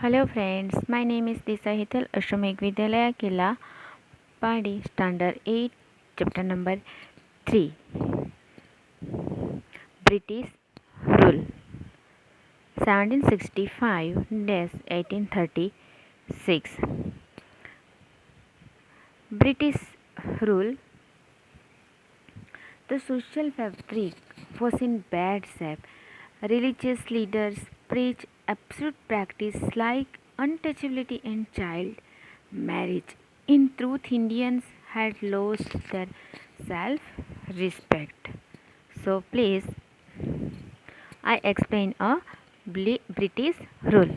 Hello friends, my name is Disa Hital Ashramik Vidyalaya Killa Padi Standard 8 Chapter number 3 British Rule 1765-1836 British Rule. The social fabric was in bad shape. Religious leaders preached absolute practice like untouchability and child marriage. In truth, Indians had lost their self respect. So, please, I explain a British rule.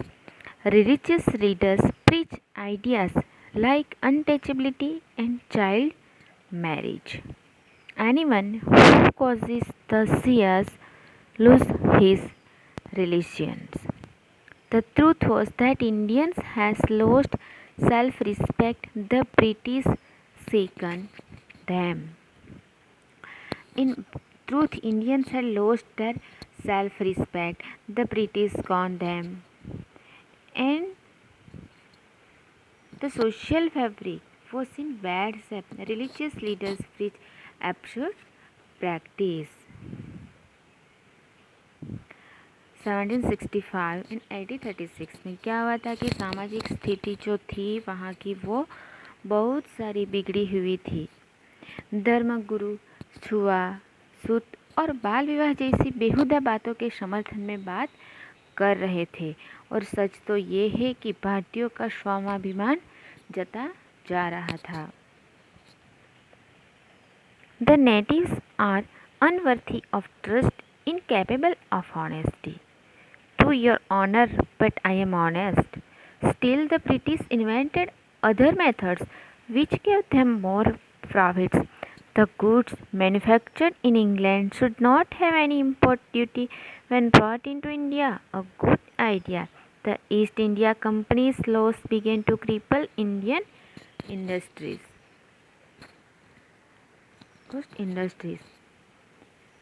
Religious leaders preach ideas like untouchability and child marriage. Anyone who causes the seers lose his religions. The truth was that Indians has lost self-respect. The British second them. In truth, Indians had lost their self-respect. The British scorned them, and the social fabric was in bad shape. Religious leaders preached absurd practice. 1765 and 1836 में क्या हुआ था कि सामाजिक स्थिति जो थी वहाँ की वो बहुत सारी बिगड़ी हुई थी। धर्मगुरु छुआछूत और बाल विवाह जैसी बेहुदा बातों के समर्थन में बात कर रहे थे, और सच तो ये है कि भारतीयों का स्वाभिमान जता जा रहा था। The natives are unworthy of trust, incapable of honesty. To your honor, but I am honest. Still, the British invented other methods which gave them more profits. The goods manufactured in England should not have any import duty when brought into India. A good idea. The East India Company's laws began to cripple Indian industries.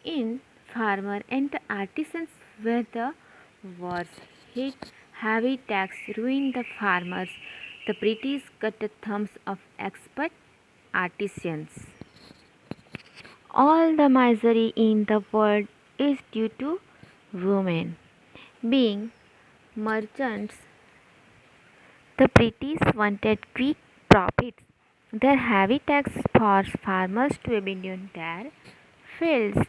In farmer and the artisans were the worst hit. Heavy tax ruined the farmers. The British cut the thumbs of expert artisans. All the misery in the world is due to women. Being merchants, the British wanted quick profits. Their heavy tax forced farmers to abandon their fields.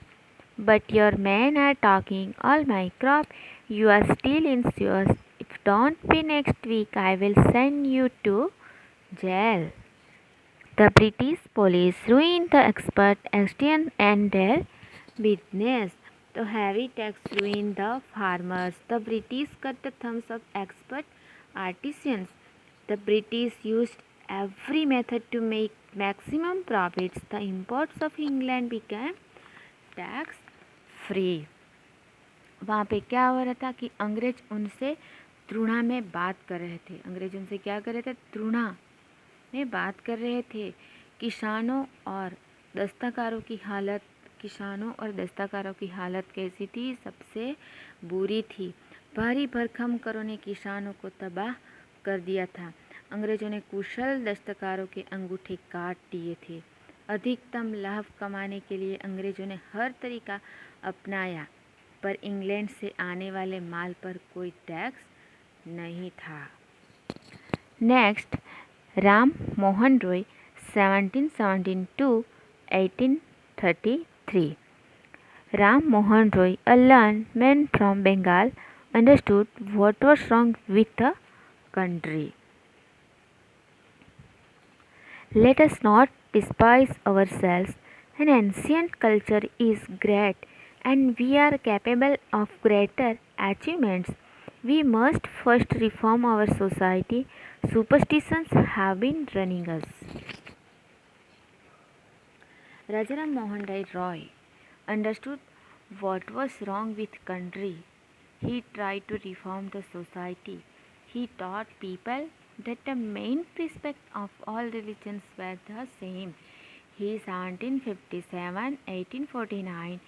But your men are talking all my crop. You are still insurance. If don't pay next week, I will send you to jail. The British police ruined the expert artisans and their business. The heavy tax ruined the farmers. The British cut the thumbs of expert artisans. The British used every method to make maximum profits. The imports of England became tax free. वहाँ पे क्या हो रहा था कि अंग्रेज उनसे तृणा में बात कर रहे थे। अंग्रेज उनसे क्या कर रहे थे? तृणा में बात कर रहे थे। किसानों और दस्तकारों की हालत कैसी थी? सबसे बुरी थी। भारी भरकम करों ने किसानों को तबाह कर दिया था। अंग्रेजों ने कुशल दस्तकारों के अंगूठे काट दिए थे। अधिकतम लाभ कमाने के लिए अंग्रेजों ने हर तरीका अपनाया, पर इंग्लैंड से आने वाले माल पर कोई टैक्स नहीं था। Next, Ram Mohan Roy 1717 to 1833. Ram Mohan Roy, a learned man from Bengal, understood what was wrong with the country. Let us not despise ourselves. An ancient culture is great, and we are capable of greater achievements. We must first reform our society. Superstitions have been running us. Rajaram Mohan Roy understood what was wrong with country. He tried to reform the society. He taught people that the main aspect of all religions were the same. He 1757-1849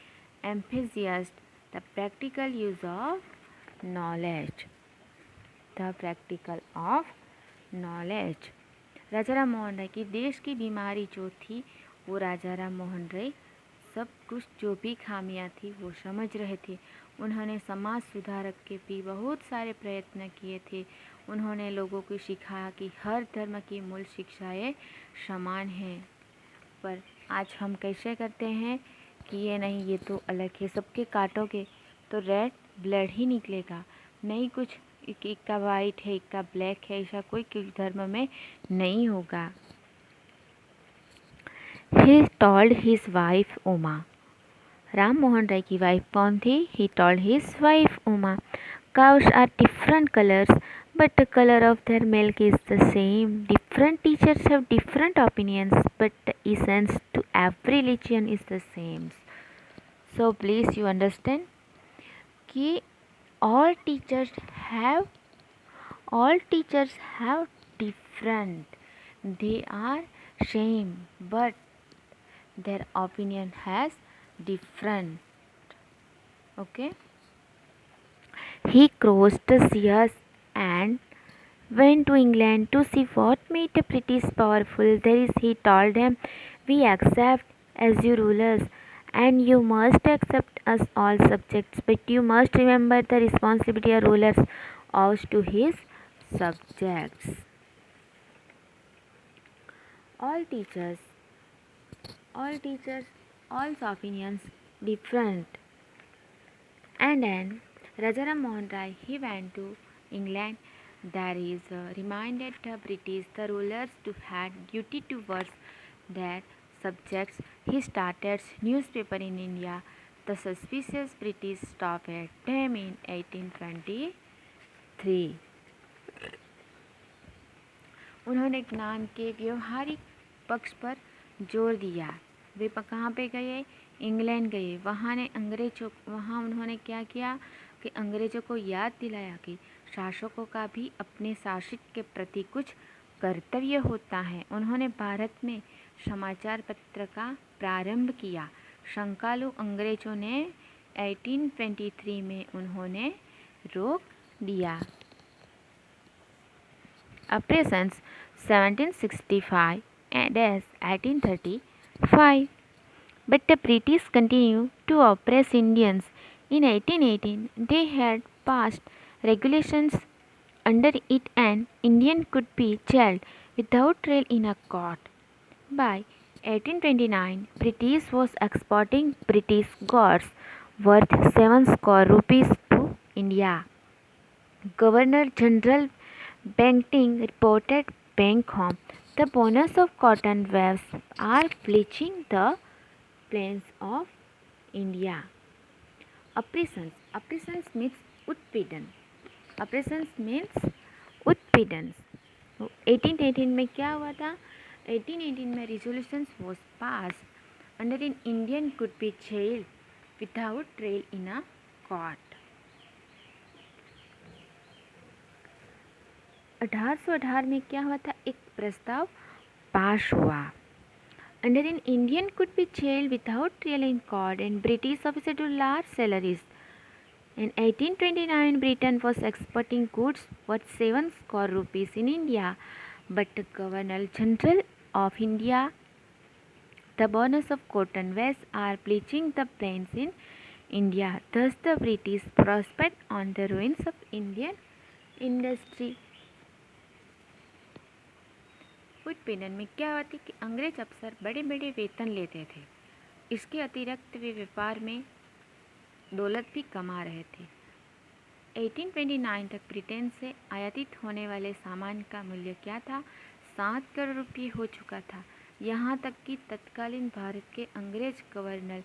emphasized the practical use of knowledge. The practical of knowledge. Raja Ram Mohan Roy की देश की बीमारी जो थी वो राजा राम मोहन राय सब कुछ जो भी खामियां थी वो समझ रहे थे। उन्होंने समाज सुधारक के भी बहुत सारे प्रयत्न किए थे। उन्होंने लोगों को सिखाया कि हर धर्म की मूल शिक्षाएं समान हैं। पर आज हम कैसे करते हैं कि ये नहीं, ये तो अलग है, सबके काटोगे तो रेड ब्लड ही निकलेगा। नहीं, कुछ एक का वाइट है, एक का ब्लैक है, ऐसा कोई धर्म में नहीं होगा। He told his wife Uma. Ram Mohan Roy की वाइफ कौन थी? He told his wife Uma. Cows are different colors, but the color of their milk is the same. Different teachers have different opinions, but the essence to every religion is the same. So please you understand कि all teachers have different. They are same, but their opinion has different. Okay. He crossed the seas and went to England to see what made the British powerful. There is he told them, "We accept as you rulers, and you must accept us all subjects, but you must remember the responsibility a ruler owes to his subjects." All teachers, all opinions different. And then Rajaram Mohan Rai, he went to England. There is reminded the British, the rulers, to had duty towards their subjects. He started newspaper in India. The suspicious British stopped him in 1823. उन्होंने ज्ञान के व्यवहारिक पक्ष पर जोर दिया। वे कहाँ पे गए? इंग्लैंड गए। वहाँ उन्होंने क्या किया कि अंग्रेज़ों को याद दिलाया कि शासकों का भी अपने शासित के प्रति कुछ कर्तव्य होता है। उन्होंने भारत में समाचार पत्र का प्रारंभ किया। शंकालु अंग्रेज़ों ने 1823 में उन्होंने रोक दिया। Operations 1765 and 1835. But the British continued to oppress Indians. In 1818, they had passed regulations under it an Indian could be jailed without trial in a court. By 1829, British was exporting British goods worth 7 crore rupees to India. Governor General Bentinck reported back home, "The bonus of cotton waves are bleaching the plains of India." Oppressions means उत्पीड़न. Oppressions means उत्पीड़न. 1818 में क्या हुआ था? 1818 में resolutions was passed under an Indian could be jailed without trial in a court. 1818 में क्या हुआ था? एक प्रस्ताव पास हुआ. Under an Indian could be jailed without trial in court and British officers to large salaries. In 1829, Britain was exporting goods worth 7 crore rupees in India, but the Governor General of India, "The bonus of cotton waves are bleaching the plains in India." Thus the British prospered on the ruins of Indian industry. उत्पीड़न में क्या होती कि अंग्रेज अफसर बड़े बड़े वेतन लेते थे। इसके अतिरिक्त वे व्यापार में दौलत भी कमा रहे थे। 1829 तक ब्रिटेन से आयातित होने वाले सामान का मूल्य क्या था? 7 करोड़ रुपये हो चुका था। यहाँ तक कि तत्कालीन भारत के अंग्रेज गवर्नर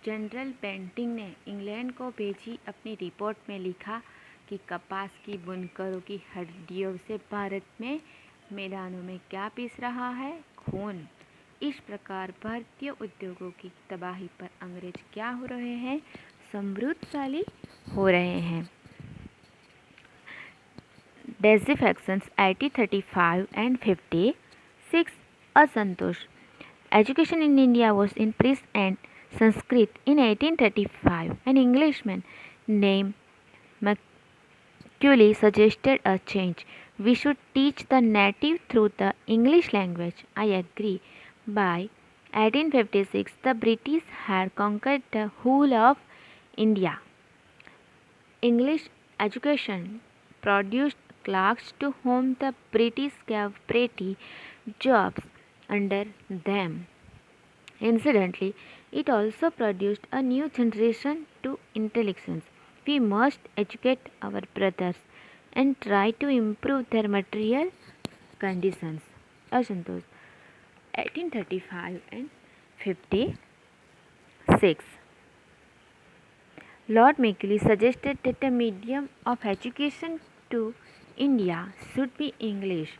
जनरल बेंटिंक ने इंग्लैंड को भेजी अपनी रिपोर्ट में लिखा कि कपास की बुनकरों की हड्डियों से भारत में मैदानों में क्या पीस रहा है? खून। इस प्रकार भारतीय उद्योगों की तबाही पर अंग्रेज क्या हो रहे हैं? समृद्धशाली हो रहे हैं. Disaffections 1835 and 56. असंतोष. Education in India was increased and Sanskrit. In 1835, an Englishman named Tully suggested a change. We should teach the native through the English language. I agree. By 1856, the British had conquered the whole of India. English education produced clerks to whom the British gave pretty jobs under them. Incidentally, it also produced a new generation to intellectuals. We must educate our brothers and try to improve their material conditions. Ashantosh, 1835 and 56. Lord Macaulay suggested that the medium of education to India should be English.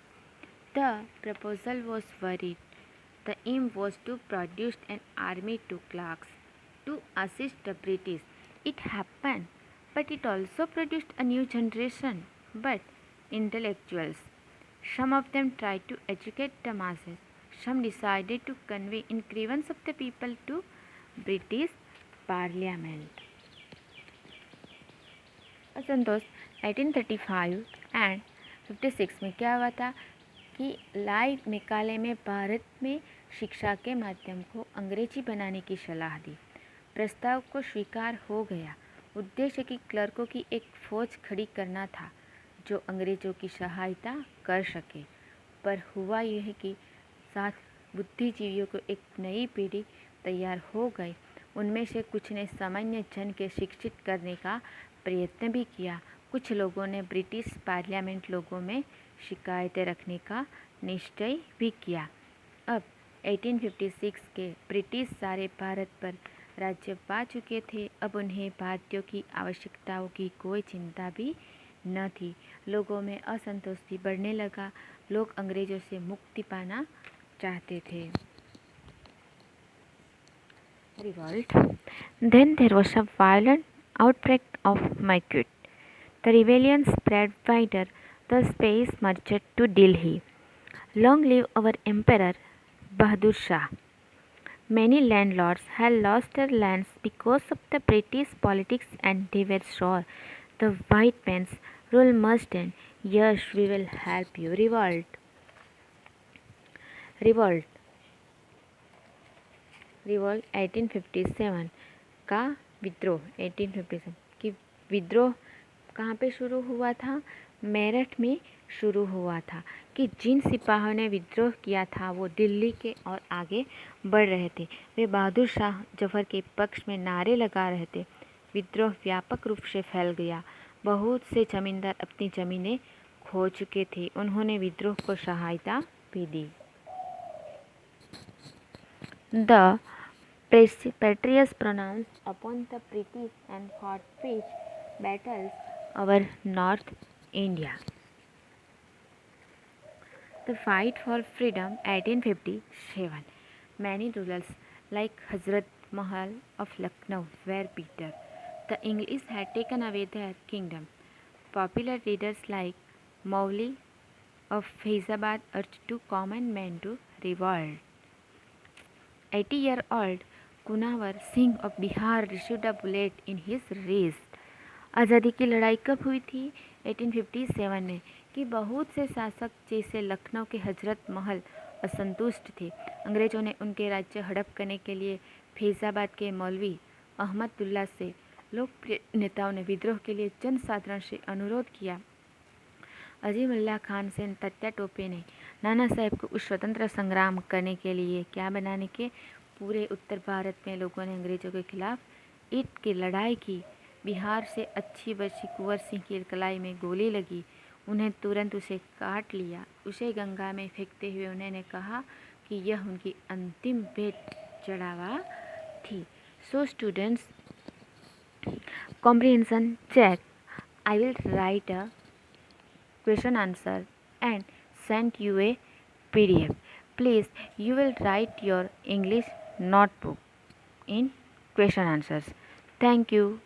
The proposal was varied. The aim was to produce an army to clerks to assist the British. It happened, but it also produced a new generation, but intellectuals. Some of them tried to educate the masses. Some decided to convey in grievance of the people to British Parliament. Santosh 1835 and 56 में क्या हुआ था कि Lord Macaulay में भारत में शिक्षा के माध्यम को अंग्रेजी बनाने की सलाह दी। प्रस्ताव को स्वीकार हो गया। उद्देश्य की क्लर्कों की एक फौज खड़ी करना था जो अंग्रेजों की सहायता कर सके। पर हुआ यह कि साथ बुद्धिजीवियों को एक नई पीढ़ी तैयार हो गई। उनमें से कुछ ने सामान्य जन के शिक्षित करने का प्रयत्न भी किया। कुछ लोगों ने ब्रिटिश पार्लियामेंट लोगों में शिकायतें रखने का निश्चय भी किया। अब 1856 के ब्रिटिश सारे भारत पर राज्य पा चुके थे। अब उन्हें भारतीयों की आवश्यकताओं की कोई चिंता भी न थी। लोगों में असंतोष भी बढ़ने लगा। लोग अंग्रेजों से मुक्ति पाना चाहते थे। Revolt. Then there was a violent outbreak of Maikut. The rebellion spread wider. The space marched to Delhi. Long live our emperor, Bahadur Shah. Many landlords had lost their lands because of the British politics and they were sure the white man's rule must end. Yes, we will help you. Revolt. Revolt. Revolt 1857 का विद्रोह 1857 की विद्रोह कहाँ पे शुरू हुआ था? मेरठ में शुरू हुआ था कि जिन सिपाहियों ने विद्रोह किया था वो दिल्ली के और आगे बढ़ रहे थे। वे बहादुर शाह जफर के पक्ष में नारे लगा रहे थे। विद्रोह व्यापक रूप से फैल गया। बहुत से जमींदार अपनी ज़मीनें खो चुके थे। उन्होंने विद्रोह को सहायता भी दी। The Patriots pronounced upon the British and fought pitched battles over North India. The fight for freedom 1857. Many rulers like Hazrat Mahal of Lucknow were bitter. The English had taken away their kingdom. Popular leaders like Mowgli of Faizabad urged two common men to revolt. 80-year-old Kunwar Singh of Bihar received a bullet in his wrist. आज़ादी की लड़ाई कब हुई थी? 1857 में कि बहुत से शासक जैसे लखनऊ के हजरत महल असंतुष्ट थे। अंग्रेज़ों ने उनके राज्य हड़प करने के लिए फैज़ाबाद के मौलवी अहमदुल्ला से लोकप्रिय नेताओं ने विद्रोह के लिए जनसाधारण से अनुरोध किया। अजीमुल्ला खान से तत्या टोपे ने नाना साहब को उस स्वतंत्र संग्राम करने के लिए क्या बनाने के पूरे उत्तर भारत में लोगों ने अंग्रेज़ों के खिलाफ ईट की लड़ाई की। बिहार से अच्छी बची कुंवर सिंह की कलाई में गोली लगी। उन्हें तुरंत उसे काट लिया। उसे गंगा में फेंकते हुए उन्होंने कहा कि यह उनकी अंतिम भेंट चढ़ावा थी। So students, comprehension check. I will write a question answer and send you a PDF. Please, you will write your English notebook in question answers. Thank you.